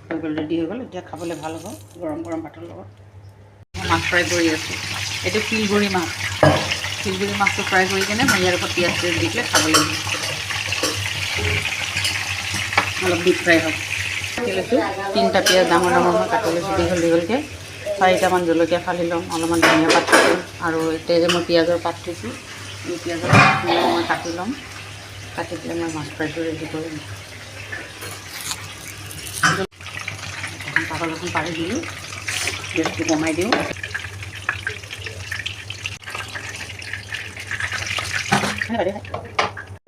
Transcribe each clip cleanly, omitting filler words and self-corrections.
হৈ গ'ল, ৰেডি হৈ গ'ল। এতিয়া খাবলৈ ভাল হ'ব গৰম গৰম ভাতৰ লগত। মাছ ফ্ৰাই কৰি আছোঁ। এইটো শিলগুৰি মাছ। শিলগুৰি মাছটো ফ্ৰাই কৰি কিনে মই ইয়াৰ ওপৰত পিঁয়াজ চিয়াজ দি পেলাই খাব লাগিব। অলপ ডিপ ফ্ৰাই হওক। কাটি লৈছোঁ 3টা পিঁয়াজ ডাঙৰ ডাঙৰ মই কাটি লৈছোঁ দীঘল দীঘলকৈ। 4টামান জলকীয়া ফালি ল'ম, অলপমান ধনিয়া পাত দিম, আৰু এতিয়া যে মই পিঁয়াজৰ পাত থৈছোঁ এই পিঁয়াজৰ পাতখিনি মই কাটি ল'ম। কাটি পেলাই মই মাছ ফ্ৰাইটো ৰেডি কৰিম। পাতল এখন পাৰি দিলোঁ, গেছটো কমাই দিওঁ।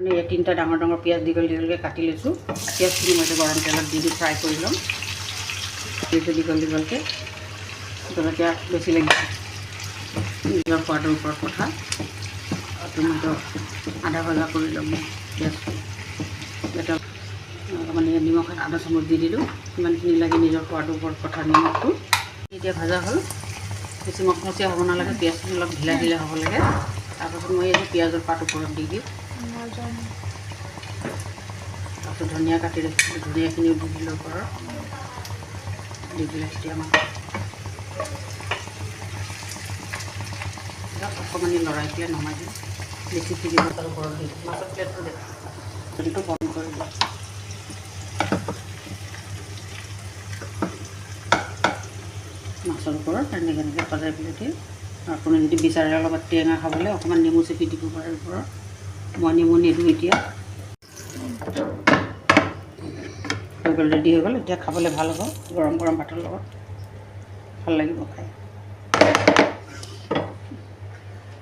এই 3টা ডাঙৰ ডাঙৰ পিঁয়াজ দীঘল দীঘলকৈ কাটি লৈছোঁ। পিঁয়াজখিনি মই এতিয়া গৰম তেলত দি ফ্ৰাই কৰি ল'ম। দিছোঁ দীঘল দীঘলকৈ। জলকীয়া বেছি লাগিছে, নিজৰ সোৱাদৰ ওপৰত কথা। টমেটো আধা ভজা কৰি ল'ম পিঁয়াজটো। এটা অকণমান নিমখ আধা চামুচ দি দিলোঁ। কিমানখিনি লাগে নিজৰ সোৱাদৰ ওপৰত কথা নিমখটো। এতিয়া ভজা হ'ল, বেছি মচমচীয়া হ'ব নালাগে, পিঁয়াজখিনি অলপ ঢিলা ঢিলা হ'ব লাগে। তাৰপাছত মই এই পিঁয়াজৰ পাত ওপৰত দি দিওঁ। তাৰপাছত ধনিয়া কাটি ৰাখিছিলোঁ, ধনিয়াখিনিও দি দিলোঁ ওপৰত। দি পেলাই এতিয়া আমাক অকণমান লৰাই পেলাই নমাই দিওঁ। বেছি সিজি মাছৰ ওপৰত দি দিওঁ। মাছৰ প্লেটটো দেখোঁ বন্ধ কৰি দিওঁ। মাছৰ ওপৰত এনেকৈ সজাই পেলাই দিওঁ। আপুনি যদি বিচাৰে অলপ টেঙা খাবলৈ অকণমান নেমু চেপি দিব পাৰে ওপৰত। মই নেমু নিদিওঁ এতিয়া। হৈ গ'ল, ৰেডি হৈ গ'ল। এতিয়া খাবলৈ ভাল হ'ব গৰম গৰম ভাতৰ লগত, ভাল লাগিব খাই।